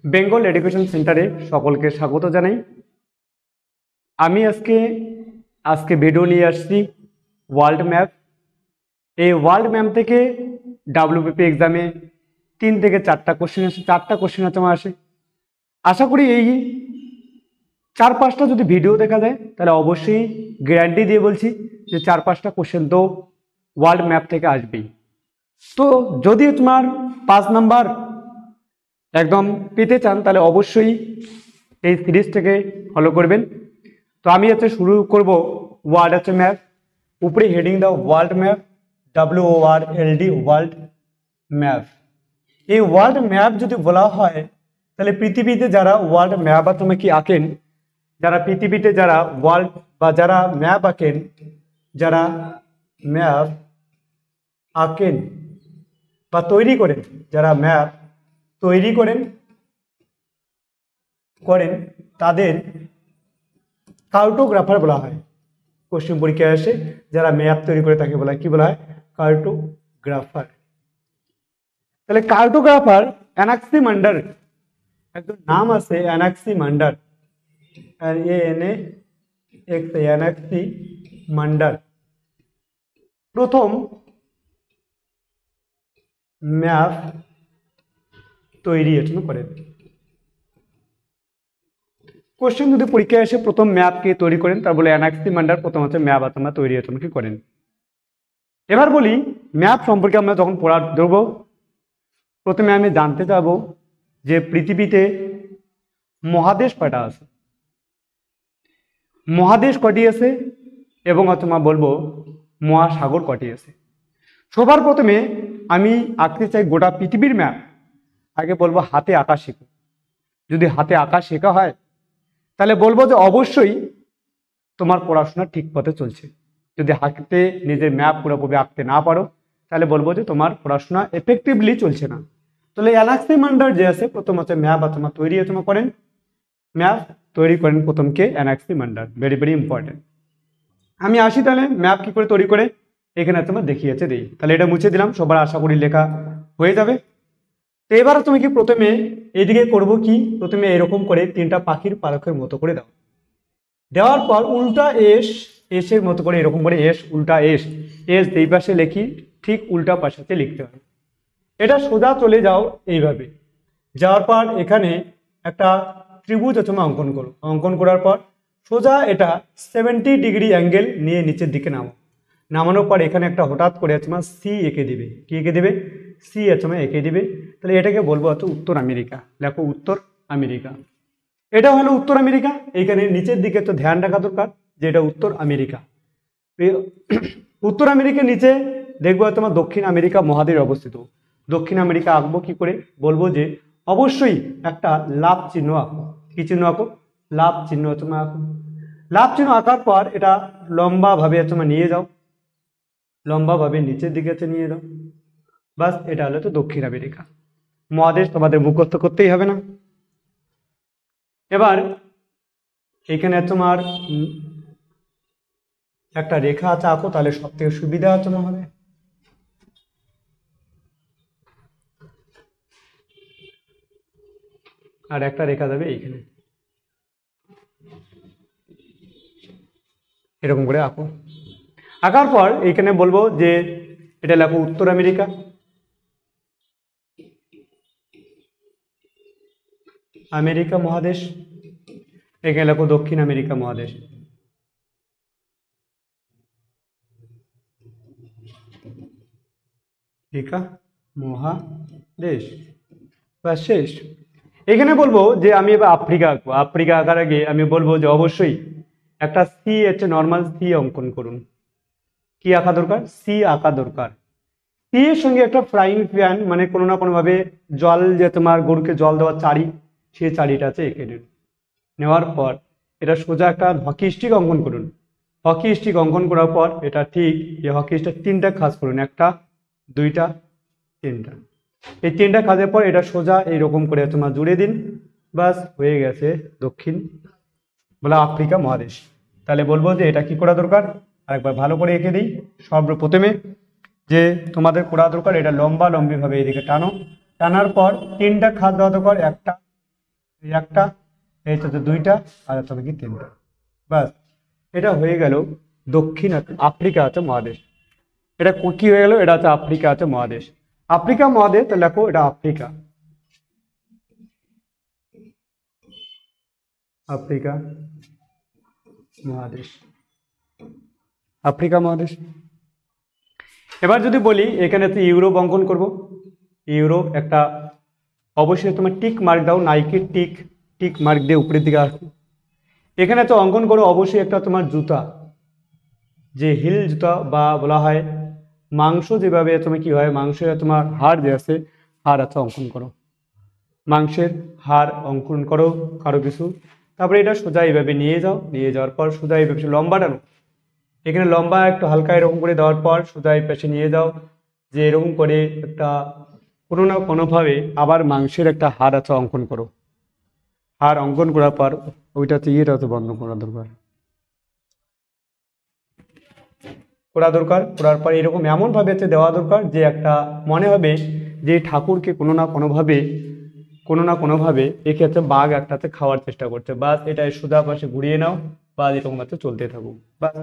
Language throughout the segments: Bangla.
বেঙ্গল এডুকেশন সেন্টারে সকলকে স্বাগত জানাই। আমি আজকে ভিডিও নিয়ে আসছি ওয়ার্ল্ড ম্যাপ। এই ওয়ার্ল্ড ম্যাপ থেকে WBP এক্সামে 3 থেকে 4টা কোশ্চেন আসে, 4টা কোশ্চেন তোমার আসে। আশা করি এই 4-5টা যদি ভিডিও দেখা যায় তাহলে অবশ্যই গ্যারান্টি দিয়ে বলছি যে 4-5টা কোশ্চেন তো ওয়ার্ল্ড ম্যাপ থেকে আসবেই। তো যদি তোমার 5 নাম্বার একদম পেতে চান তাহলে অবশ্যই এই সিরিজটাকে ফলো করবেন। তো আমি শুরু করব ওয়ার্ল্ড ম্যাপ। উপরে হেডিং দাও world map, WORLD world map. এই ওয়ার্ল্ড ম্যাপ যদি বলা হয় তাহলে পৃথিবীতে যারা ওয়ার্ল্ড ম্যাপ কি আঁকেন, যারা পৃথিবীতে যারা ওয়ার্ল্ড বা যারা ম্যাপ আঁকেন, যারা ম্যাপ আঁকেন বা তৈরি করেন, যারা ম্যাপ তৈরি করেন তাদের কার্টোগ্রাফার বলা হয়। কোশ্চেন পরীক্ষায় আসে যারা ম্যাপ তৈরি করে তাকে বলা হয়, কি বলা হয়? কার্টোগ্রাফার। তাহলে কার্টোগ্রাফার অ্যানাক্সিমান্ডার, একজন নাম আছে অ্যানাক্সিমান্ডার, অ্যানাক্সিমান্ডার প্রথম ম্যাপ তৈরি করেন। কোশ্চেন যদি পরীক্ষায় এসে প্রথম ম্যাপ কে তৈরি করেন তার বলে অ্যানাক্সিমান্ডার প্রথম ম্যাপ তৈরি কি করেন। এবার বলি ম্যাপ সম্পর্কে আমরা যখন পড়া দেব, প্রথমে আমি জানতে চাবো যে পৃথিবীতে মহাদেশ কয়টা আছে, মহাদেশ কয়টি আছে এবং বলবো মহাসাগর কয়টি আছে। সবার প্রথমে আমি আঁকতে চাই গোটা পৃথিবীর ম্যাপ। আগে বলবো হাতে আঁকা শেখো। যদি হাতে আঁকা শেখা হয় তাহলে বলবো যে অবশ্যই তোমার পড়াশোনা ঠিক পথে চলছে। যদি হাতে নিজের ম্যাপ পুরোপুরি আঁকতে না পারো তাহলে বলবো যে তোমার পড়াশোনা এফেক্টিভলি চলছে না। তাহলে অ্যানাক্সিমান্ডার যে আছে প্রথম ম্যাপ তৈরি করেন, ম্যাপ তৈরি করেন প্রথমকে অ্যানাক্সিমান্ডার। Very very important. আমি আসি তাহলে ম্যাপ কি করে তৈরি করে এখানে দেখিয়েছে দিই। তাহলে এটা মুছে দিলাম, সবার আশা করি লেখা হয়ে যাবে। তো এবার তুমি কি প্রথমে এইদিকে করবো কি, প্রথমে এরকম করে 3টা পাখির পালকের মতো করে দাও। দেওয়ার পর উল্টা এসের মতো করে এরকম করে উল্টা এস এই পাশে লিখি, ঠিক উল্টা পাশাতে লিখতে হবে। এটা সোজা চলে যাও এইভাবে। যাওয়ার পর এখানে একটা ত্রিভুজ অঙ্কন করো। অঙ্কন করার পর সোজা এটা 70 ডিগ্রি অ্যাঙ্গেল নিয়ে নিচের দিকে নামো। নামানোর পর এখানে একটা হঠাৎ করে সি এঁকে দিবে। কি এঁকে দেবে? সি এঁকে দিবে। তাহলে এটাকে বলবো উত্তর আমেরিকা। লেখো উত্তর আমেরিকা। এটা হলো উত্তর আমেরিকা। এইখানে নিচের দিকে ধ্যান রাখা দরকার যে এটা উত্তর আমেরিকা। উত্তর আমেরিকার নিচে দেখবো দক্ষিণ আমেরিকা মহাদেশ অবস্থিত। দক্ষিণ আমেরিকা আঁকবো কি করে? বলবো যে অবশ্যই একটা লাভ চিহ্ন আঁকো। কি চিহ্ন আঁকো? লাভ চিহ্ন আঁকো। লাভ চিহ্ন আঁকার পর এটা লম্বা ভাবে নিয়ে যাও, লম্বা ভাবে নিচের দিকে নিয়ে যাও। বাস, এটা হলো দক্ষিণ আমেরিকা মহাদেশ। তোমাদের মুখস্থ করতেই হবে না। এবার এখানে একটা রেখা আঁকো, তাহলে সব থেকে সুবিধা হবে। আর একটা রেখা দেবে এইখানে, এরকম করে আঁকো। আঁকার পর এইখানে বলবো যে এটা লেখো উত্তর আমেরিকা। আমেরিকা মহাদেশ। এখানে লেখো দক্ষিণ আমেরিকা মহাদেশ। মহাদেশ। ব্যাস শেষ। এখানে বলবো যে আমি এবার আফ্রিকা আঁকবো। আফ্রিকা আঁকার আগে আমি বলবো যে অবশ্যই একটা সি নর্মাল সি অঙ্কন করুন। কি আঁকা দরকার? সি আঁকা দরকার। সি এর সঙ্গে একটা ফ্রাইং প্যান, কোনো না কোনো ভাবে জল, যে গরুকে জল দেওয়ার চারি, সেই চারিটা এঁকে নিন। নেওয়ার পর এটা সোজা একটা হকি স্টিক অঙ্কন করুন। হকি স্টিক অঙ্কন করার পর এটা ঠিক এই হকি স্টিক 3টা খাস করুন। 1টা 2টা 3টা। এই 3টা কাজের পর এটা সোজা এইরকম করে জুড়ে দিন। বাস, হয়ে গেছে দক্ষিণ আফ্রিকা মহাদেশ। তাহলে বলবো যে এটা কি করা দরকার, আরেকবার ভালো করে এঁকে দিই। সর্বপ্রথমে যে তোমাদের করা দরকার, এটা লম্বা লম্বি ভাবে এদিকে টানো। টানার পর 3টা খাদ দেওয়া দরকার। 1টা এই একটা, এই হচ্ছে দুইটা, আর হচ্ছে কি তিনটা। বাস, এটা হয়ে গেল দক্ষিণ আফ্রিকা হচ্ছে মহাদেশ। এটা কি হয়ে গেল? এটা হচ্ছে আফ্রিকা হচ্ছে মহাদেশ। আফ্রিকা মহাদেশ, তো লেখো এটা আফ্রিকা। আফ্রিকা মহাদেশ, আফ্রিকা মহাদেশ। এবার যদি বলি এখানে তো ইউরোপ অঙ্কন করব। ইউরোপ একটা, অবশ্যই তোমার টিক মার্ক দাও, নাইকের টিক, টিক মার্ক দিয়ে উপরের দিকে আসো। এখানে তো অঙ্কন করো অবশ্যই একটা তোমার জুতা, যে হিল জুতা বা বলা হয় মাংস, যেভাবে তুমি কি হয় মাংসের তোমার হাড় যে আছে, হাড় আছে অঙ্কন করো, মাংসের হাড় অঙ্কন করো কারো কিছু। তারপরে এটা সোজা এইভাবে নিয়ে যাও, নিয়ে যাওয়ার পর সোজা এইভাবে লম্বা টানো। এখানে লম্বা একটু হালকা এরকম করে দেওয়ার পর সোজা এই পাশে নিয়ে যাও, যে এরকম করে একটা কোনো না কোনোভাবে আবার মাংসের একটা হাড় আছে অঙ্কন করো। হাড় অঙ্কন করার পর ওইটাতে ইয়েটা তো বন্ধ করা দরকার, করা দরকার। করার পর এরকম এমনভাবে দেওয়া দরকার যে একটা মনে হবে যে ঠাকুরকে কোনো না কোনোভাবে এক্ষেত্রে বাঘ একটাতে খাওয়ার চেষ্টা করছে। বাস এটা সোজা পাশে ঘুরিয়ে নাও, বা এরকম চলতে থাকুক। বাস,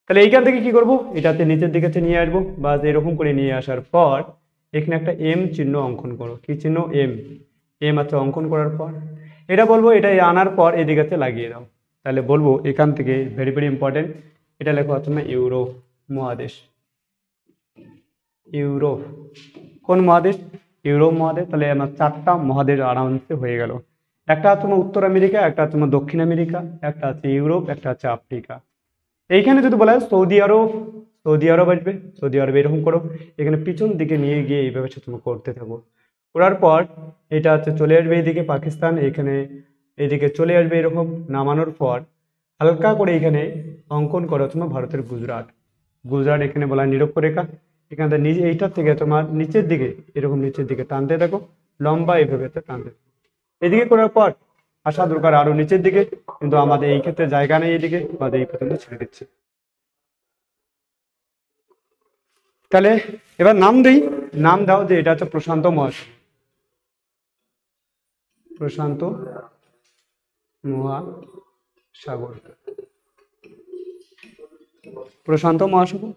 তাহলে এইখান থেকে কি করব, এটাতে নিচের দিকে নিয়ে আসবো। বাস এরকম করে নিয়ে আসার পর এখানে একটা এম চিহ্ন অঙ্কন করো। কি চিহ্ন? এম। এম আছে অঙ্কন করার পর এটা বলবো, এটা আনার পর এদিকে লাগিয়ে দাও। তাহলে বলবো এখান থেকে ভেরি ভেরি ইম্পর্টেন্ট, এটা লেখা হচ্ছে না ইউরোপ মহাদেশ। ইউরোপ কোন মহাদেশ? ইউরোপ মহাদেশ। তাহলে আমার চারটা মহাদেশ আরামসে হয়ে গেল। একটা তোমার উত্তর আমেরিকা, একটা তোমার দক্ষিণ আমেরিকা, একটা আছে ইউরোপ, একটা আছে আফ্রিকা। এইখানে যদি বলা হয় সৌদি আরব, সৌদি আরব আসবে। সৌদি আরব এরকম করো, এখানে পিছন দিকে নিয়ে গিয়ে এইভাবে তুমি করতে থাকো। করার পর এটা হচ্ছে চলে আসবে এইদিকে পাকিস্তান, এখানে এইদিকে চলে আসবে এরকম। নামানোর পর হালকা করে এখানে অঙ্কন করো তোমার ভারতের গুজরাট। গুজরাট এখানে বলা হয় নিরক্ষরেখা। এখান থেকে নিচে এইটার থেকে তোমার নিচের দিকে এরকম নিচের দিকে টানতে থাকো, লম্বা এইভাবে টানতে থাকো। এদিকে করার পর আসা দরকার আরো নিচের দিকে, কিন্তু আমাদের এই ক্ষেত্রে জায়গা নেই, এদিকে আমাদের এই পর্যন্ত ছেড়ে দিচ্ছে। তাহলে এবার নাম দিই, নাম দাও যে এটা হচ্ছে প্রশান্ত মহাসাগর। প্রশান্ত মহাসাগর, প্রশান্ত মহাসাগর।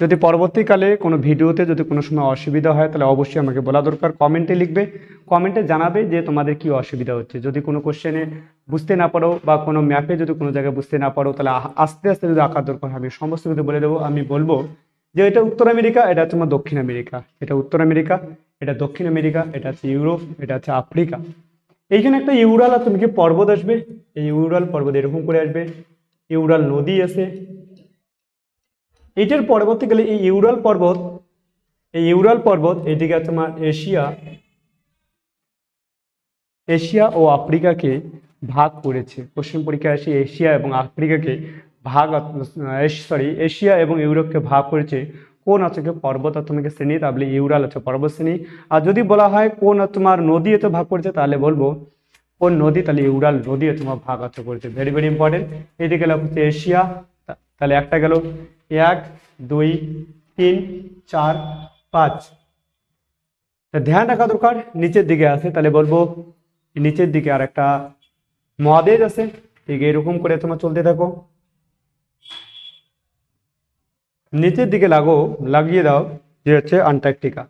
যদি পরবর্তীকালে কোনো ভিডিওতে যদি কোনো সময় অসুবিধা হয় তাহলে অবশ্যই আমাকে বলা দরকার, কমেন্টে লিখবে, কমেন্টে জানাবে যে তোমাদের কি অসুবিধা হচ্ছে। যদি কোনো কোশ্চেনে বুঝতে না পারো বা কোনো ম্যাপে যদি কোনো জায়গায় বুঝতে না পারো, তাহলে আস্তে আস্তে যদি আঁকার দরকার আমি সমস্ত কিছু বলে দেবো। আমি বলবো যে এটা উত্তর আমেরিকা, এটা হচ্ছে তোমার দক্ষিণ আমেরিকা, এটা উত্তর আমেরিকা, এটা দক্ষিণ আমেরিকা, এটা হচ্ছে ইউরোপ, এটা হচ্ছে আফ্রিকা। এইখানে একটা ইউরাল আর তুমি কি পর্বত আসবে, এই ইউরাল পর্বত এরকম করে আসবে, ইউরাল নদী আছে। এটার পরবর্তীকালে এই ইউরাল পর্বত এদিকে তোমার এশিয়া, এশিয়া ও আফ্রিকাকে ভাগ করেছে। কোশ্চেন পরীক্ষায় আসে এশিয়া এবং আফ্রিকাকে ভাগ, সরি এশিয়া এবং ইউরোপকে ভাগ করেছে কোন আছে পর্বত তোমাকে শ্রেণী, তাহলে ইউরাল আছে পর্বত শ্রেণী। আর যদি বলা হয় কোন তোমার নদী এতে ভাগ করেছে, তাহলে বলবো কোন নদী, তাহলে ইউরাল নদী তোমার ভাগ আছে করেছে। Very very important. এদিকে হচ্ছে এশিয়া, তাহলে একটা গেল, 1 2 3 4 5। ধ্যান রাখা দরকার নিচের দিকে আছে, তাহলে বলবো নিচের দিকে আর একটা মহাদেশ আছে। ঠিক এরকম করে তোমার চলতে থাকো, নিচের দিকে লাগিয়ে দাও যে হচ্ছে আন্টার্কটিকা।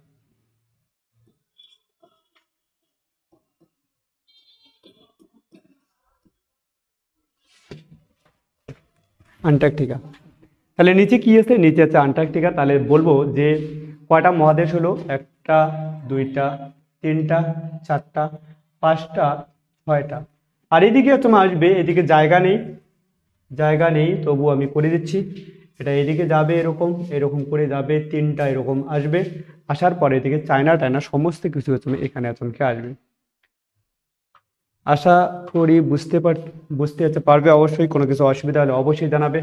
আন্টার্কটিকা, তাহলে নিচে কি আছে? নিচে আছে আন্টার্কটিকা। তাহলে বলবো যে কয়টা মহাদেশ হলো? 1টা 2টা 3টা 4টা 5টা 6টা। আর এদিকে তোমার আসবে, এদিকে জায়গা নেই তবু আমি করে দিচ্ছি। এটা এদিকে যাবে এরকম, এরকম করে যাবে 3টা এরকম আসবে। আসার পরে এদিকে চায়না টায়না সমস্ত কিছু তুমি এখানে আতঙ্কে আসবে। আশা করি বুঝতে পারবে। অবশ্যই কোনো কিছু অসুবিধা হলে অবশ্যই জানাবে।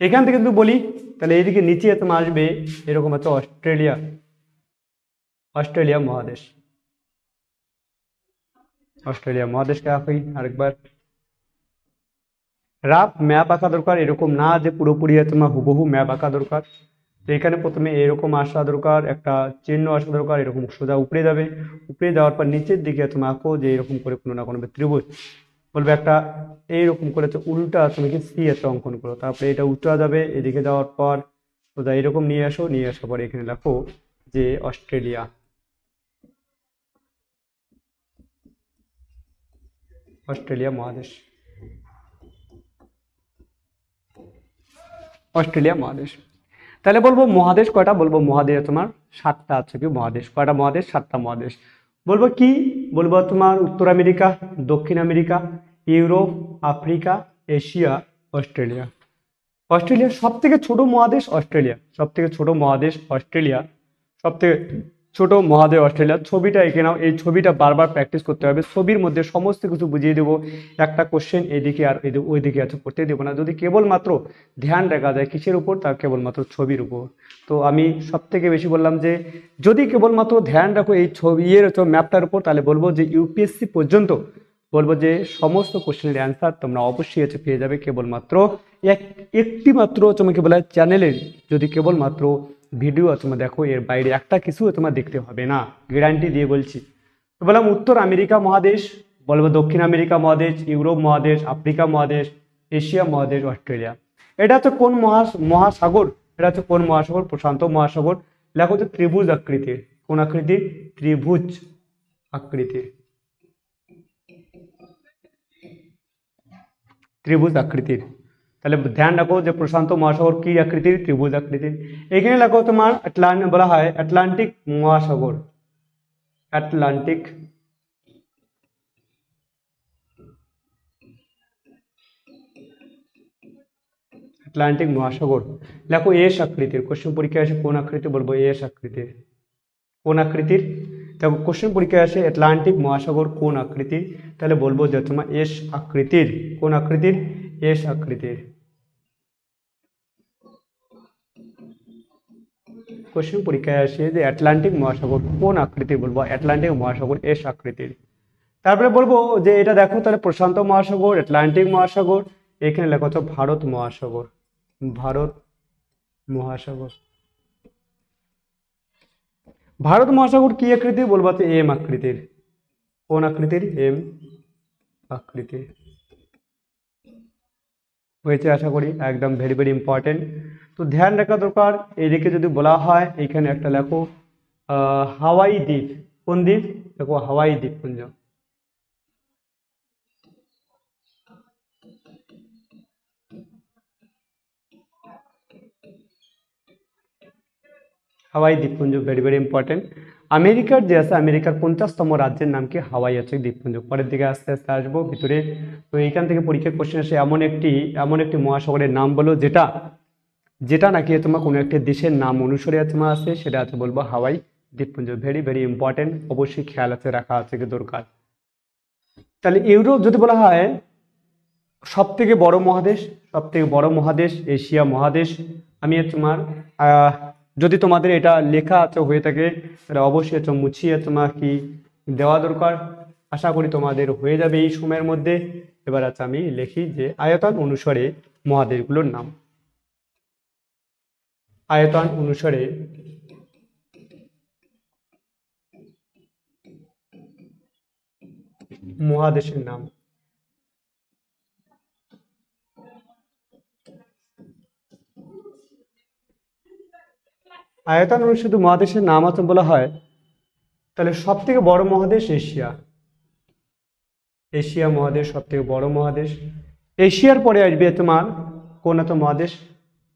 এখান থেকে যদি বলি তাহলে এইদিকে নিচে তোমার আসবে এরকম হচ্ছে অস্ট্রেলিয়া মহাদেশ। অস্ট্রেলিয়া মহাদেশকে আঁকি আরেকবার। রাফ ম্যাপ আঁকা দরকার, এরকম না যে পুরোপুরি তোমার হুবহু ম্যাপ আঁকা দরকার। তো এখানে প্রথমে এরকম আসা দরকার, একটা চিহ্ন আসা দরকার, এরকম সোজা উপরে যাবে, উপরে যাওয়ার পর নিচের দিকে তুমি আঁকো যে এরকম করে কোনো না কোনো ত্রিভুজ, বলবে একটা এইরকম করে তো উল্টা তুমি কি সি একটা অঙ্কন করো, তারপরে এটা উল্টা যাবে, এদিকে যাওয়ার পর সোজা এরকম নিয়ে আসো, নিয়ে আসার পর এখানে লেখো যে অস্ট্রেলিয়া, অস্ট্রেলিয়া মহাদেশ, অস্ট্রেলিয়া মহাদেশ। তাহলে বলবো মহাদেশ কয়টা, বলবো মহাদেশ তোমার 7টা আছে, কি মহাদেশ কয়টা মহাদেশ, 7টা মহাদেশ। বলবো কি, বলবো তোমার উত্তর আমেরিকা, দক্ষিণ America, Europe, Africa, Asia, Australia. Australia সব থেকে ছোট মহাদেশ, অস্ট্রেলিয়া সব থেকে ছোট মহাদেশ, অস্ট্রেলিয়া সব থেকে ছোট মহাদেশ, অস্ট্রেলিয়া। ছবিটা এঁকে নাও, এই ছবিটা বারবার প্র্যাকটিস করতে হবে, ছবির মধ্যে সমস্ত কিছু বুঝিয়ে দেবো, একটা কোশ্চেন এদিকে আর ওইদিকে আছে করতে দেবো না, যদি কেবলমাত্র ধ্যান রাখা যায় কিসের উপর, তার কেবলমাত্র ছবির উপর। তো আমি সব থেকে বেশি বললাম যে যদি কেবলমাত্র ধ্যান রাখো এই ছবি ম্যাপটার উপর, তাহলে বলবো যে ইউপিএসসি পর্যন্ত বলবো যে সমস্ত কোশ্চেনের অ্যান্সার তোমরা অবশ্যই আছে পেয়ে যাবে, কেবলমাত্র একটি মাত্র তোমাকে বলা হয় চ্যানেলের যদি কেবলমাত্র ভিডিও তোমরা দেখো, এর বাইরে একটা কিছু তোমার দেখতে হবে না, গ্যারান্টি দিয়ে বলছি। তো বললাম উত্তর আমেরিকা মহাদেশ, বলবো দক্ষিণ আমেরিকা মহাদেশ, ইউরোপ মহাদেশ, আফ্রিকা মহাদেশ, এশিয়া মহাদেশ, অস্ট্রেলিয়া। এটা হচ্ছে কোন মহাসাগর, এটা হচ্ছে কোন মহাসাগর, প্রশান্ত মহাসাগর। লেখো হচ্ছে ত্রিভুজ আকৃতির, কোন আকৃতির, ত্রিভুজ আকৃতির, ত্রিভুজ আকৃতির। তাহলে ধ্যান রাখো যে প্রশান্ত মহাসাগর কি আকৃতির, ত্রিভুজ আকৃতির। এখানে লেখো তোমার বলা হয় আটলান্টিক মহাসাগর, আটলান্টিক, আটলান্টিক মহাসাগর। লেখো এস আকৃতির, কোশ্চেন পরীক্ষায় আসে কোন আকৃতি, বলবো এস আকৃতির, কোন আকৃতির। দেখো কোশ্চেন পরীক্ষায় আসে আটলান্টিক মহাসাগর কোন আকৃতির, তাহলে বলবো যে তোমার এস আকৃতির, কোন আকৃতির, এস আকৃতির। কোশ্চেন পরীক্ষায় আসে যে আটলান্টিক মহাসাগর কোন আকৃতির, বলবো আটলান্টিক মহাসাগর এস আকৃতির। তারপরে বলবো যে এটা দেখো তাহলে প্রশান্ত মহাসাগর, আটলান্টিক মহাসাগর, এখানে লেখা হচ্ছে ভারত মহাসাগর, ভারত মহাসাগর। ভারত মহাসাগর কি আকৃতির, বলবো হচ্ছে এম আকৃতির, কোন আকৃতির, এম আকৃতির। হয়েছে আশা করি, একদম ভেরি ভেরি ইম্পর্টেন্ট। তো ধ্যান রাখা দরকার, এইদিকে যদি বলা হয় এখানে একটা লেখো হাওয়াই দ্বীপ, কোন দ্বীপ, দেখো হাওয়াই দ্বীপপুঞ্জ, হাওয়াই দ্বীপপুঞ্জ ভেরি ভেরি ইম্পর্টেন্ট। আমেরিকার যে আছে, আমেরিকার 50তম রাজ্যের নাম কি, হাওয়াই আছে দ্বীপপুঞ্জ। পরের দিকে আস্তে আস্তে আসবো ভিতরে। তো এইখান থেকে পরীক্ষার কোশ্চেন আসে এমন একটি মহাসাগরের নাম বলো যেটা যেটা নাকি তোমার কোনো একটা দেশের নাম অনুসারে তোমার আছে, সেটা আছে বলবো হাওয়াই দ্বীপপুঞ্জ। ভেরি ভেরি ইম্পর্টেন্ট, অবশ্যই খেয়াল আছে রাখা আছে কি দরকার। তাহলে ইউরোপ যদি বলা হয় সব থেকে বড় মহাদেশ, সব থেকে বড় মহাদেশ এশিয়া মহাদেশ। আমি তোমার যদি তোমাদের এটা লেখা আছে হয়ে থাকে তাহলে অবশ্যই মুছিয়ে তোমার কি দেওয়া দরকার, আশা করি তোমাদের হয়ে যাবে এই সময়ের মধ্যে। এবার আছে আমি লিখি যে আয়তন অনুসারে মহাদেশগুলোর নাম, আয়তন অনুসারে মহাদেশের নাম। আয়তন অনুসারে মহাদেশের নাম আছে বলা হয়, তাহলে সব থেকে বড় মহাদেশ এশিয়া, এশিয়া মহাদেশ সব থেকে বড় মহাদেশ। এশিয়ার পরে আসবে তোমার কোন এত মহাদেশ,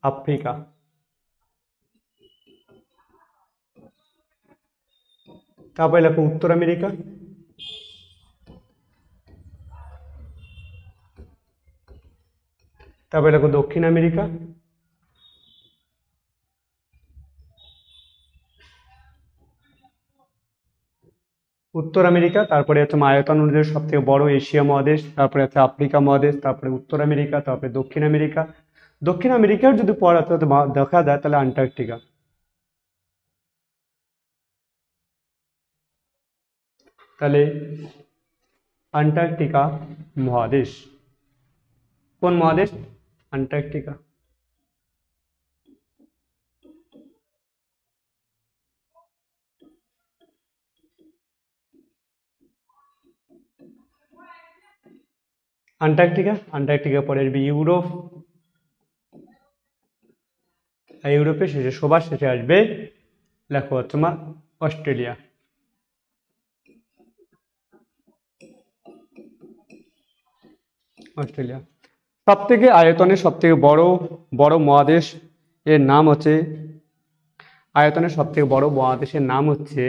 আফ্রিকা। তারপরে লেখো উত্তর আমেরিকা, তারপরে লেখো দক্ষিণ আমেরিকা, উত্তর আমেরিকা, তারপরে হচ্ছে আয়তন অনুযায়ী সব থেকে বড় এশিয়া মহাদেশ, তারপরে হচ্ছে আফ্রিকা মহাদেশ, তারপরে উত্তর আমেরিকা, তারপরে দক্ষিণ আমেরিকা। দক্ষিণ আমেরিকার যদি পড়া দেখা যায় তাহলে আন্টার্কটিকা, তাহলে আন্টার্কটিকা মহাদেশ, কোন মহাদেশ, আন্টার্কটিকা। আন্টার্কটিকা, আন্টার্কটিকা পরে আসবে ইউরোপ, আর ইউরোপের শেষে সবার শেষে আসবে লেখো তোমার অস্ট্রেলিয়া। অস্ট্রেলিয়া সব থেকে আয়তনের সব থেকে বড় বড় মহাদেশ এর নাম হচ্ছে, আয়তনের সব থেকে বড় মহাদেশের নাম হচ্ছে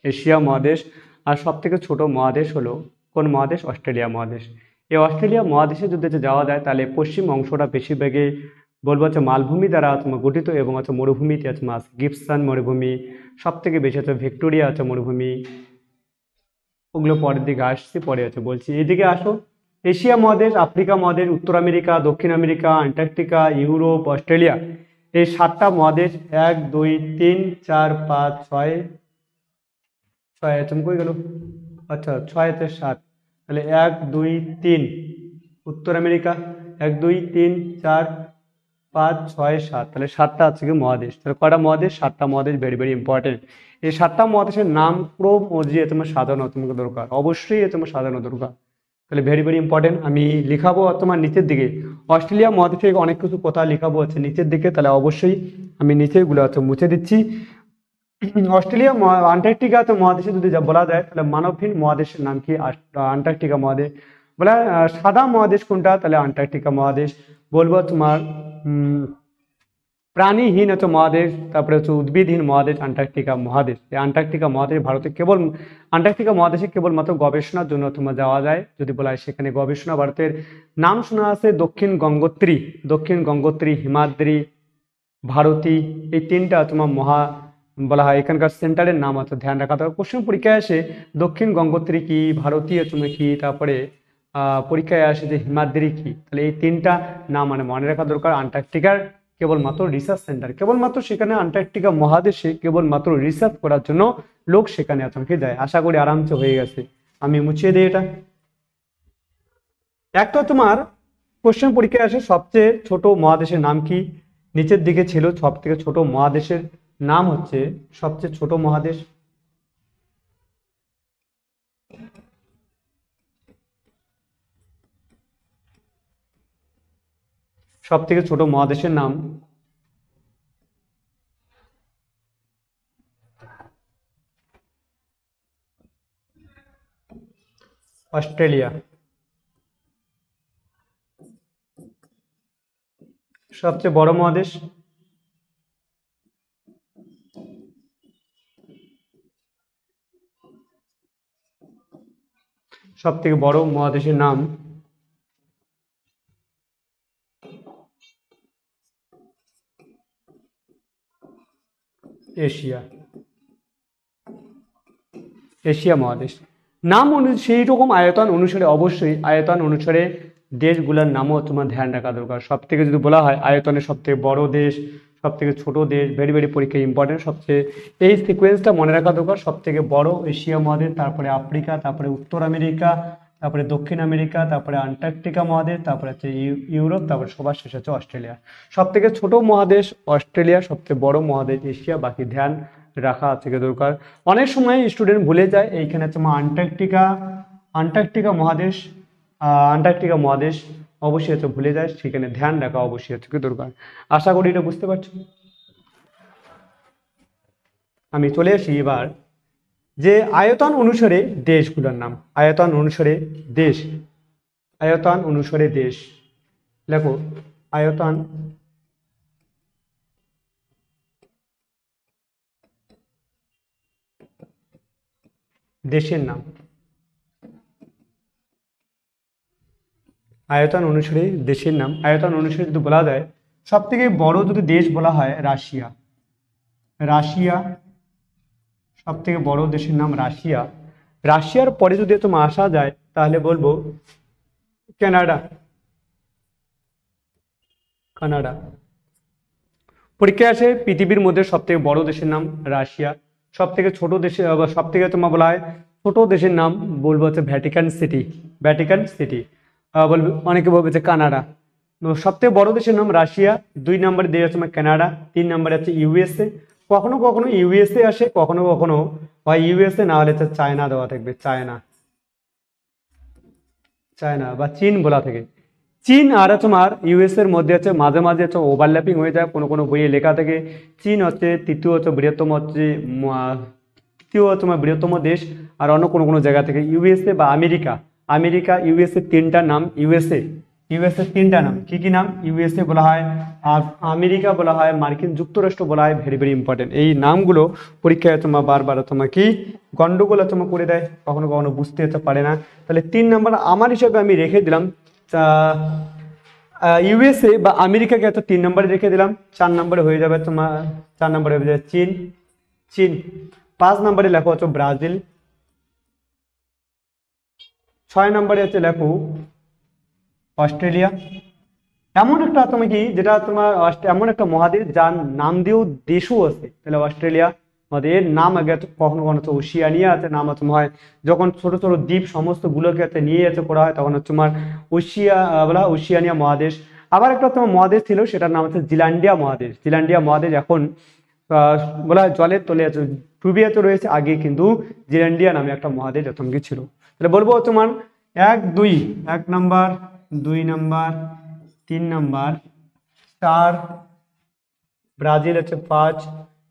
এশিয়া মহাদেশ। আর সব থেকে ছোট মহাদেশ হলো কোন মহাদেশ? অস্ট্রেলিয়া মহাদেশ। এই অস্ট্রেলিয়া মহাদেশে যদি যাওয়া যায় তাহলে পশ্চিম অংশটা বেশিরভাগই বলবো হচ্ছে মালভূমি দ্বারা তোমার গঠিত এবং হচ্ছে মরুভূমিতে আছে মাছ, গিবসন মরুভূমি সব থেকে বেশি হচ্ছে, ভিক্টোরিয়া আছে মরুভূমি, ওগুলো পরের দিকে আসছি, পরে আছে বলছি। এদিকে আসো, এশিয়া মহাদেশ, আফ্রিকা মহাদেশ, উত্তর আমেরিকা, দক্ষিণ আমেরিকা, আন্টার্কটিকা, ইউরোপ, অস্ট্রেলিয়া, এই 7টা মহাদেশ। 1 2 3 4 5 6 6 তুমি কই গেল? আচ্ছা 6 তে 7, তাহলে 1 2 3 উত্তর আমেরিকা, 1 2 3 4 5 6 7, তাহলে 7টা আছে কি মহাদেশ। তাহলে কয়টা মহাদেশ? 7টা মহাদেশ, ভেরি ভেরি ইম্পর্টেন্ট। এই 7টা মহাদেশের নাম পুরো মজিয়ে তোমার সাজানো তোমাকে দরকার, অবশ্যই তোমার সাজানো দরকার। তাহলে ভেরি ভেরি ইম্পর্টেন্ট। আমি লিখাবো তোমার নিচের দিকে, অস্ট্রেলিয়া মহাদেশে অনেক কিছু কথা লিখাবো হচ্ছে নিচের দিকে, তাহলে অবশ্যই আমি নিচের গুলো হচ্ছে মুছে দিচ্ছি। অস্ট্রেলিয়া আন্টার্কটিকা তো মহাদেশে যদি যা বলা যায় তাহলে মানবহীন মহাদেশের নাম কি? আন্টার্কটিকা মহাদেশ। বলা হয়, সাদা মহাদেশ কোনটা? তাহলে আন্টার্কটিকা মহাদেশ। বলবো তোমার প্রাণীহীন হচ্ছে মহাদেশ, তারপরে হচ্ছে উদ্ভিদহীন মহাদেশ আন্টার্কটিকা মহাদেশ। এই আন্টার্কটিকা মহাদেশ ভারতে কেবল, আন্টার্কটিকা মহাদেশে কেবলমাত্র গবেষণার জন্য তোমার যাওয়া যায় যদি বলা হয়, সেখানে গবেষণা ভারতের নাম শোনা আছে দক্ষিণ গঙ্গোত্রী, দক্ষিণ গঙ্গোত্রী, হিমাদ্রি, ভারতী, এই 3টা তোমার মহা বলা হয়। এখানকার সেন্টারের নাম আছে, ধ্যান রাখা দরকার। কোশ্চেন পরীক্ষায় আসে দক্ষিণ গঙ্গোত্রী কি, ভারতীয় তুমি কি, তারপরে পরীক্ষায় আসে যে হিমাদ্রি কি। তাহলে এই 3টা নাম মানে মনে রাখা দরকার। আন্টার্কটিকার কেবলমাত্র রিসার্চ সেন্টার, কেবলমাত্র সেখানে আন্টার্কটিকা মহাদেশে কেবলমাত্র রিসার্চ করার জন্য লোক সেখানে আতঙ্কে যায়। আশা করি আরামসে হয়ে গেছে, আমি মুছিয়ে দিই এটা। একটা তোমার কোশ্চেন পরীক্ষায় আসে সবচেয়ে ছোট মহাদেশের নাম কি? নিচের দিকে ছিল সব থেকে ছোট মহাদেশের নাম হচ্ছে, সবচেয়ে ছোট মহাদেশ, সব থেকে ছোট মহাদেশের নাম অস্ট্রেলিয়া। সবচেয়ে বড় মহাদেশ, সব থেকে বড় মহাদেশের নাম এশিয়া, এশিয়া মহাদেশ। নাম সেই রকম আয়তন অনুসারে, অবশ্যই আয়তন অনুসারে দেশগুলোর নামও তোমার ধ্যান রাখা দরকার। সব থেকে যদি বলা হয় আয়তনের সব থেকে বড় দেশ, সব থেকে ছোট দেশ, ভেরি ভেরি পরীক্ষায় ইম্পর্টেন্ট, সবচেয়ে এই সিকোয়েন্সটা মনে রাখা দরকার। সব থেকে বড় এশিয়া মহাদেশ, তারপরে আফ্রিকা, তারপরে উত্তর আমেরিকা, তারপরে দক্ষিণ আমেরিকা, তারপরে আন্টার্কটিকা মহাদেশ, তারপরে হচ্ছে ইউরোপ, তারপরে সবার শেষ হচ্ছে অস্ট্রেলিয়া। সব থেকে ছোট মহাদেশ অস্ট্রেলিয়া, সবচেয়ে বড় মহাদেশ এশিয়া, বাকি ধ্যান রাখা থেকে দরকার। অনেক সময় স্টুডেন্ট ভুলে যায় এইখানে তোমার আন্টার্কটিকা, আন্টার্কটিকা মহাদেশ, আন্টার্কটিকা মহাদেশ অবশ্যই হচ্ছে ভুলে যায়, সেখানে ধ্যান রাখা অবশ্যই হচ্ছে দরকার। আশা করি এটা বুঝতে পারছো। আমি চলে আসি এবার যে আয়তন অনুসারে দেশগুলোর নাম, আয়তন অনুসারে দেশ, আয়তন অনুসারে দেশ লেখো, আয়তন দেশের নাম, আয়তন অনুসারে দেশের নাম। আয়তন অনুসারে যদি বলা যায় সব থেকে বড় যদি দেশ বলা হয় রাশিয়া, রাশিয়া সব থেকে বড় দেশের নাম রাশিয়া। রাশিয়ার পরে যদি তোমার আসা যায় তাহলে বলবো কানাডা, কানাডা। পরীক্ষায় আসে পৃথিবীর মধ্যে সব থেকে বড় দেশের নাম রাশিয়া, সব থেকে ছোট দেশে সব থেকে তোমার বলা হয় ছোট দেশের নাম বলবো হচ্ছে ভ্যাটিকান সিটি, ভ্যাটিকান সিটি। বলবে অনেকে বলবে যে কানাডা। সব থেকে বড় দেশের নাম রাশিয়া, 2 নম্বরে দেওয়া আছে তোমার কানাডা, 3 নম্বরে আছে ইউএসএ। কখনো কখনো ইউএসএ আসে, কখনো কখনো হয় ইউএসএ, না হলে চায়না দেওয়া থাকবে, চায়না, চায়না বা চীন বলা থাকে। চীন আর তোমার ইউএস এর মধ্যে হচ্ছে মাঝে মাঝে হচ্ছে ওভারল্যাপিং হয়ে যায়, কোনো কোনো বইয়ে লেখা থাকে চীন হচ্ছে তৃতীয় হচ্ছে বৃহত্তম হচ্ছে তৃতীয় তোমার বৃহত্তম দেশ। আর অন্য কোনো কোনো জায়গা থেকে ইউএসএ বা আমেরিকা, আমেরিকা ইউএসএ তিনটা নাম, ইউএসএ তিনটা নাম কি কি নাম? ইউএসএ বলা হয়, আর আমেরিকা বলা হয়, মার্কিন যুক্তরাষ্ট্র বলা হয়। ভেরি ভেরি ইম্পর্টেন্ট, এই নামগুলো পরীক্ষায় তোমার বারবার তোমার কি গন্ডগোল তোমার করে দেয়, কখনো কখনো বুঝতে হতে পারে না। তাহলে 3 নাম্বার আমার হিসাবে আমি রেখে দিলাম, ইউএসএ বা আমেরিকাকে এত 3 নম্বরে রেখে দিলাম। 4 নম্বরে হয়ে যাবে তোমার, 4 নম্বরে হয়ে যাবে চীন, চীন। 5 নম্বরে লেখো হচ্ছে ব্রাজিল। 6 নম্বরে হচ্ছে লেখো অস্ট্রেলিয়া। এমন একটা তুমি কি যেটা তোমার এমন একটা মহাদেশ যার নাম দিয়েও দেশও আছে, তাহলে অস্ট্রেলিয়া মহাদেশ। এর নাম আগে কখনো কখনো তো ওশিয়ানিয়া আছে নাম আছে হয়, যখন ছোট ছোট দ্বীপ সমস্ত গুলোকে নিয়ে যেতে করা হয় তখন হচ্ছে তোমার বলা হয় ওশিয়ানিয়া মহাদেশ। আবার একটা তোমার মহাদেশ ছিল, সেটার নাম হচ্ছে জিলান্ডিয়া মহাদেশ। জিলান্ডিয়া মহাদেশ এখন বলা হয় জলের তলে আছে, ডুবে তো রয়েছে, আগে কিন্তু জিলান্ডিয়া নামে একটা মহাদেশ এতমকি ছিল। তাহলে বলবো তোমার 1 নাম্বার, 2 নাম্বার, 3 নাম্বার, 4 ব্রাজিল হচ্ছে 5,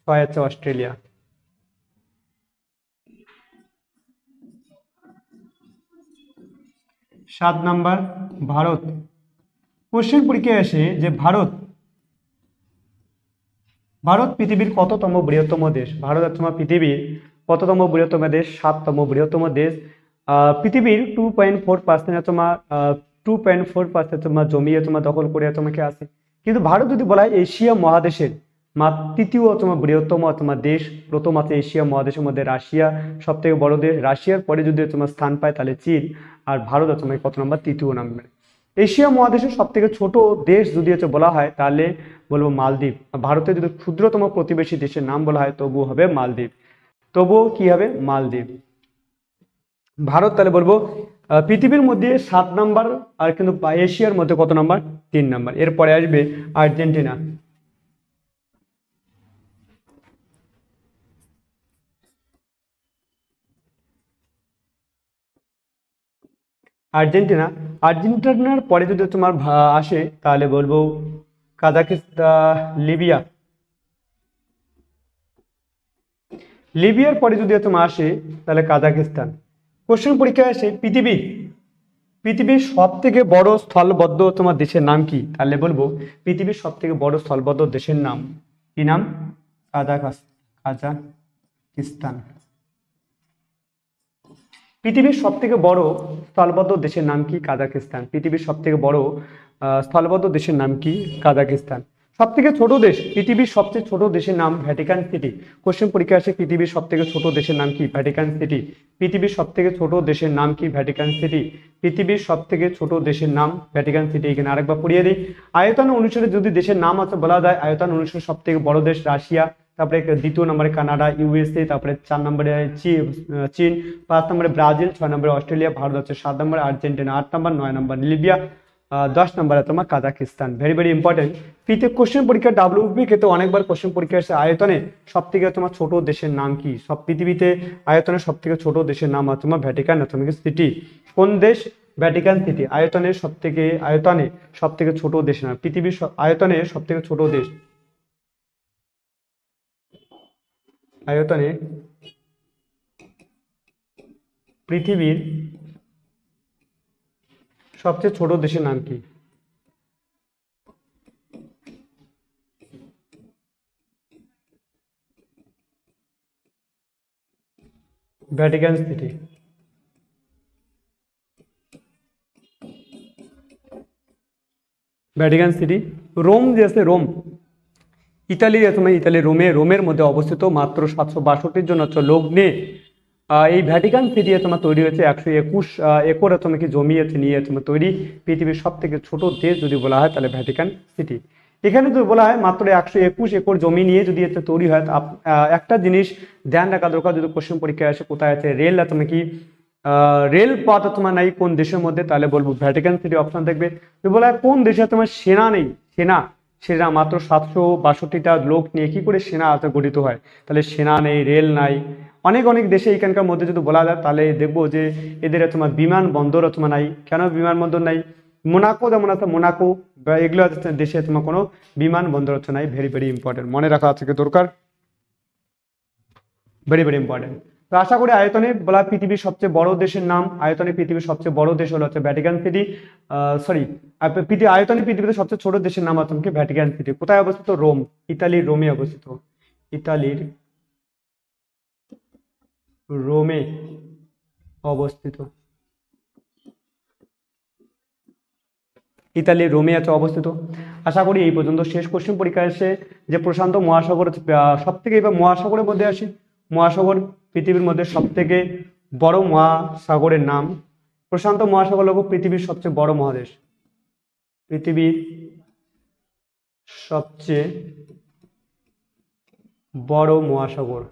6 হচ্ছে অস্ট্রেলিয়া। 7 নাম্বার ভারত। কোশ্চেন পরীক্ষায় আসে যে ভারত পৃথিবীর কততম বৃহত্তম দেশ? ভারত তোমার পৃথিবীর কততম বৃহত্তম দেশ? 7তম বৃহত্তম দেশ। পৃথিবীর 2.4% তোমার 2.4% তোমার জমি তোমার দখল করে তোমাকে আছে। কিন্তু ভারত যদি বলা হয় এশিয়া মহাদেশের তৃতীয় তোমার বৃহত্তম তোমার দেশ। প্রথম আছে এশিয়া মহাদেশের মধ্যে রাশিয়া, সব থেকে বড় দেশ। রাশিয়ার পরে যদি তোমার স্থান পায় তাহলে চীন, আর ভারত তোমার কত নম্বর? তৃতীয় নম্বর। এশিয়া মহাদেশের সব থেকে ছোট দেশ যদি হচ্ছে বলা হয় তাহলে বলবো মালদ্বীপ। ভারতের যদি ক্ষুদ্রতম প্রতিবেশী দেশের নাম বলা হয় তবুও হবে মালদ্বীপ, তবুও কি হবে? মালদ্বীপ। ভারত তাহলে বলবো পৃথিবীর মধ্যে 7 নাম্বার, আর কিন্তু এশিয়ার মধ্যে কত নাম্বার? 3 নাম্বার। এরপরে আসবে আর্জেন্টিনা। আর্জেন্টিনার পরে যদি তোমার আসে তাহলে বলবো কাজাকিস্তান, লিবিয়ার পরে যদি তোমার আসে তাহলে কাজাকিস্তান। কোশ্চেন পরীক্ষায় আসে পৃথিবীর সব থেকে বড় স্থলবদ্ধ তোমার দেশের নাম কি? তাহলে বলবো পৃথিবীর সব থেকে বড় স্থলবদ্ধ দেশের নাম কি নাম? কাজাকিস্তান। পৃথিবীর সব থেকে বড় স্থলবদ্ধ দেশের নাম কি? কাজাকিস্তান। পৃথিবীর সব থেকে বড় স্থলবদ্ধ দেশের নাম কি? কাজাকিস্তান। সব থেকে ছোট দেশ, পৃথিবীর সবচেয়ে ছোট দেশের নাম ভ্যাটিকান সিটি। কোশ্চেন পরীক্ষা আসে পৃথিবীর সব থেকে ছোট দেশের নাম কি? Vatican city. পৃথিবীর সব থেকে ছোট দেশের নাম কি? Vatican city. পৃথিবীর সব থেকে ছোট দেশের নাম ভ্যাটিকান সিটি। এখানে আরেকবার পড়িয়ে দিই, আয়তন অনুসারে যদি দেশের নাম আছে বলা যায়, আয়তন অনুসারে সব থেকে বড় দেশ রাশিয়া, তারপরে দ্বিতীয় নম্বরে কানাডা, ইউএসএ, তারপরে 4 নম্বরে চীন, 5 নম্বরে ব্রাজিল, 6 নম্বরে অস্ট্রেলিয়া, ভারত হচ্ছে 7 নম্বরে, আর্জেন্টিনা 8 নম্বর, 9 নম্বর লিবিয়া, 10 নম্বরে তোমার Kazakhstan. Very very important. Question পরীক্ষা ডাব্লিউবি ক্ষেত্রে অনেকবার কোশ্চেন পরীক্ষা এসে আয়তনে সব থেকে তোমার ছোট দেশের নাম কি? সব পৃথিবীতে আয়তনে সব থেকে ছোট দেশের নাম আছে তোমার ভ্যাটিকান সিটি। কোন দেশ? Vatican city. আয়তনে সব থেকে ছোট দেশ না, পৃথিবীর আয়তনে সব থেকে ছোট দেশ, আয়তনে পৃথিবীর সবচেয়ে ছোট দেশের নাম কি? Vatican City. Vatican City. Rome যে আছে, রোম ইতালি রোমের মধ্যে অবস্থিত, মাত্র 762 জন লোক নিয়ে এই ভ্যাটিকান সিটি তোমার তৈরি হয়েছে। 121 একর তোমাকে জমি নিয়ে তোমার তৈরি। পৃথিবীর সব থেকে ছোট দেশ যদি বলা হয় তাহলে ভ্যাটিকান সিটি। এখানে যদি বলা হয় মাত্র 121 একর জমি নিয়ে যদি এতে তৈরি হয়, একটা জিনিস ধ্যান রাখা দরকার যদি কোশ্চেন পরীক্ষায় আসে, কোথায় আছে রেল তুমি কি রেল পথ তোমার নাই কোন দেশের মধ্যে, তাহলে বলবো ভ্যাটিকান সিটি অপশন দেখবে। যদি বলা হয় কোন দেশে তোমার সেনা নেই, সেনা মাত্র 762টা লোক নিয়ে কি করে সেনা গঠিত হয়? তাহলে সেনা নেই, রেল নাই, অনেক অনেক দেশে এখানকার মধ্যে যদি বলা যায় তাহলে দেখবো যে এদের তোমার বিমানবন্দর তোমার নাই। কেন বিমানবন্দর নাই? মোনাকো যেমন আছে, মোনাকো বা এগুলো দেশে তোমার কোনো বিমানবন্দর হচ্ছে নাই। ভেরি ভেরি ইম্পর্টেন্ট, মনে রাখা আছে দরকার, ভেরি ভেরি ইম্পর্টেন্ট। তো আশা করি আয়তনে বলা পৃথিবীর সবচেয়ে বড় দেশের নাম, আয়তনে পৃথিবীর সবচেয়ে বড় দেশ হলো হচ্ছে ভ্যাটিকান সিটি। সরি, আয়তনে পৃথিবীতে সবচেয়ে ছোট দেশের নাম হচ্ছে ভ্যাটিকান সিটি। কোথায় অবস্থিত? রোম, ইতালির রোমে অবস্থিত। ইতালির রোমে অবস্থিত। ইতালির রোমে আছে অবস্থিত। আশা করি এই পর্যন্ত। শেষ কোশ্চেন পরীক্ষায় এসে যে প্রশান্ত মহাসাগর সব থেকে, এবার মহাসাগরের মধ্যে আসি। মহাসাগর পৃথিবীর মধ্যে সব থেকে বড় মহাসাগরের নাম। প্রশান্ত মহাসাগর হল পৃথিবীর সবচেয়ে বড় মহাদেশ, পৃথিবীর সবচেয়ে বড় মহাসাগর।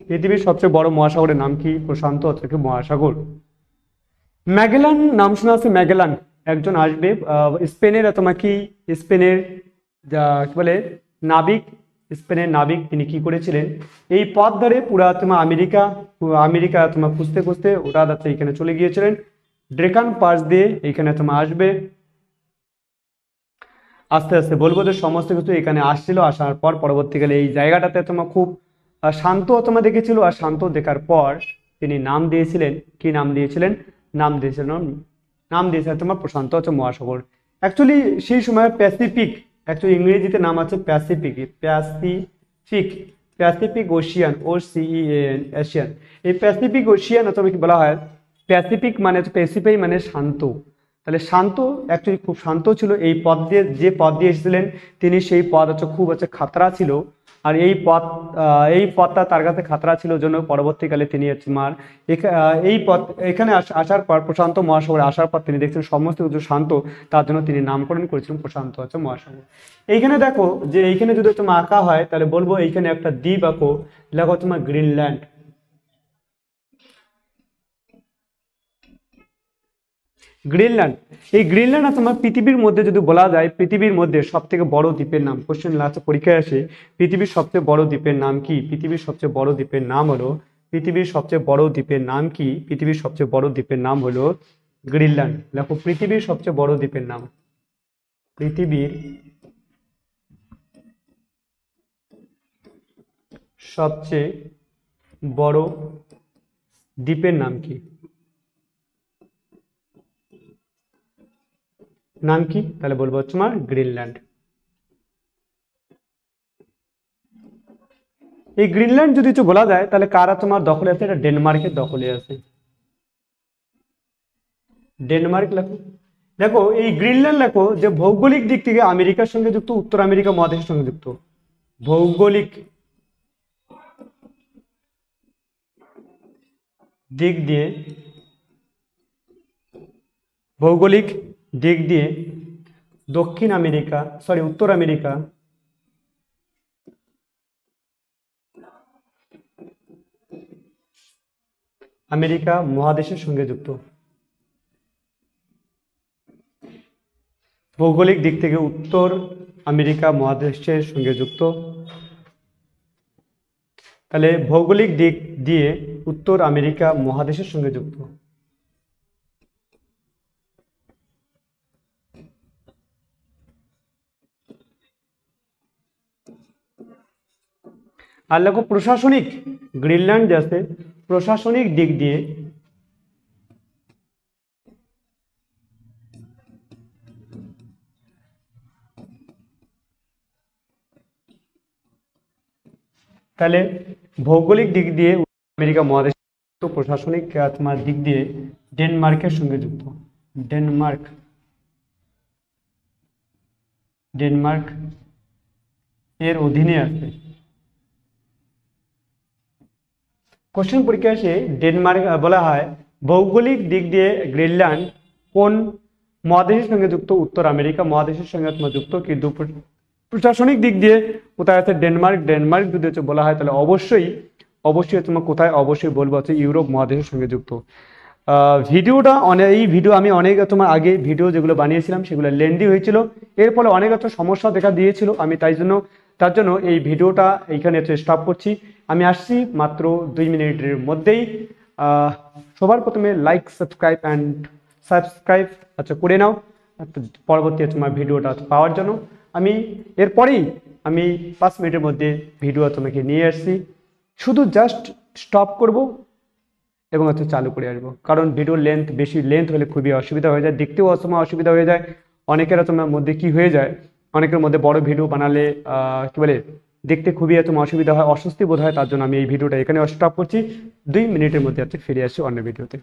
পৃথিবীর সবচেয়ে বড় মহাসাগরের নাম কি? প্রশান্ত মহাসাগর। ম্যাগেলান নাম শোনা আছে? ম্যাগেলান একজন আসবে স্পেনের তোমার কি, স্পেনের কি বলে নাবিক, স্পেনের নাবিক। তিনি কি করেছিলেন? এই পথ ধরে পুরা তোমার আমেরিকা তোমার খুঁজতে খুঁজতে ওরা যাচ্ছে এখানে চলে গিয়েছিলেন। ড্রেকান পাস দিয়ে এখানে তোমার আসবে। আস্তে আস্তে বলবো যে সমস্ত কিছু এখানে আসছিল। আসার পর পরবর্তীকালে এই জায়গাটাতে তোমার খুব শান্ত তোমার দেখেছিল। আর শান্ত দেখার পর তিনি নাম দিয়েছিলেন, কি নাম দিয়েছিলেন? নাম দিয়েছিলেন তোমার প্রশান্ত মহাসাগর। অ্যাকচুয়ালি সেই সময় প্যাসিফিক, অ্যাকচুয়ালি ইংরেজিতে নাম আছে Pacific, Pacific Ocean, OCEAN, Asian. এই প্যাসিফিক ওশিয়ান অথবা কি বলা হয়? প্যাসিফিক মানে প্যাসিফিক মানে শান্ত। তাহলে শান্ত, অ্যাকচুয়ালি খুব শান্ত ছিল। এই পথ দিয়ে, যে পথ দিয়ে এসেছিলেন তিনি, সেই পথ খুব খাতরা ছিল। আর এই পথটা তার কাছে খাতরা ছিল জন্য পরবর্তীকালে তিনি এই পথ এখানে আসার পর, প্রশান্ত মহাসাগরে আসার পর তিনি দেখছেন সমস্ত কিছু শান্ত, তার জন্য তিনি নামকরণ করেছিলেন প্রশান্ত মহাসাগর। এইখানে দেখো যে এইখানে যদি তোমার আঁকা হয় তাহলে বলবো এইখানে একটা দ্বীপ আঁকো, লেখো তোমার গ্রিনল্যান্ড। গ্রিনল্যান্ড, এই গ্রিনল্যান্ড তোমার পৃথিবীর মধ্যে যদি বলা যায় পৃথিবীর মধ্যে সব থেকে বড় দ্বীপের নাম। কোশ্চেন লাস্ট পরীক্ষায় আসে পৃথিবীর সবচেয়ে বড় দ্বীপের নাম কি? পৃথিবীর সবচেয়ে বড় দ্বীপের নাম হলো, পৃথিবীর সবচেয়ে বড় দ্বীপের নাম কি? পৃথিবীর সবচেয়ে বড় দ্বীপের নাম হলো গ্রিনল্যান্ড। দেখো পৃথিবীর সবচেয়ে বড় দ্বীপের নাম, পৃথিবীর সবচেয়ে বড় দ্বীপের নাম কি? নাম কি? তাহলে বলবো তোমার গ্রিনল্যান্ড। এই গ্রিনল্যান্ড যদি কিছু বলা যায় তাহলে কারা তোমার দখলে আছে? এটা ডেনমার্কের দখলে আছে। ডেনমার্ক লেখো। দেখো এই গ্রিনল্যান্ড লেখো যে ভৌগোলিক দিক থেকে আমেরিকার সঙ্গে যুক্ত, উত্তর আমেরিকা মহাদেশের সঙ্গে যুক্ত। ভৌগোলিক দিক দিয়ে, ভৌগোলিক দিক দিয়ে দক্ষিণ আমেরিকা, সরি উত্তর আমেরিকা মহাদেশের সঙ্গে যুক্ত। ভৌগোলিক দিক থেকে উত্তর আমেরিকা মহাদেশের সঙ্গে যুক্ত। তাহলে ভৌগোলিক দিক দিয়ে উত্তর আমেরিকা মহাদেশের সঙ্গে যুক্ত। আর লেখো প্রশাসনিক, গ্রিনল্যান্ড যাচ্ছে প্রশাসনিক দিক দিয়ে তাহলে ভৌগোলিক দিক দিয়ে আমেরিকা মহাদেশ, প্রশাসনিক তোমার দিক দিয়ে ডেনমার্কের সঙ্গে যুক্ত। ডেনমার্ক এর অধীনে আছে। কোশ্চেন পরীক্ষা আসে ডেনমার্ক বলা হয় ভৌগোলিক দিক দিয়ে গ্রিনল্যান্ড কোন মহাদেশের সঙ্গে যুক্ত? উত্তর আমেরিকা মহাদেশের সঙ্গে তোমার যুক্ত। কিন্তু প্রশাসনিক দিক দিয়ে কোথায় আছে? ডেনমার্ক। ডেনমার্ক যদি বলা হয় তাহলে অবশ্যই তোমার কোথায়? অবশ্যই বলবো হচ্ছে ইউরোপ মহাদেশের সঙ্গে যুক্ত। ভিডিওটা এই ভিডিও আমি অনেক তোমার আগে ভিডিও যেগুলো বানিয়েছিলাম সেগুলো লেন্দি হয়েছিল, এর ফলে অনেক সমস্যা দেখা দিয়েছিল। আমি তার জন্য এই ভিডিওটা এইখানে স্টপ করছি। আমি আসছি মাত্র 2 মিনিটের মধ্যেই। সবার প্রথমে লাইক সাবস্ক্রাইব করে নাও পরবর্তী তোমার ভিডিওটা পাওয়ার জন্য। আমি এরপরেই 5 মিনিটের মধ্যে ভিডিও তোমাকে নিয়ে আসছি, শুধু জাস্ট স্টপ করব এবং চালু করে আসবো, কারণ ভিডিওর বেশি লেন্থ হলে খুবই অসুবিধা হয়ে যায়, দেখতেও অসময় অসুবিধা হয়ে যায়। অনেকের তোমার মধ্যে কি হয়ে যায়, অনেকের মধ্যে বড় ভিডিও বানালে কি বলে দেখতে খুবই তোমার অসুবিধা হয়, অস্বস্তি বোধ হয়। তার জন্য আমি এই ভিডিওটা এখানে স্টপ করছি। 2 মিনিটের মধ্যে ফিরে আসছি অন্য ভিডিওতে।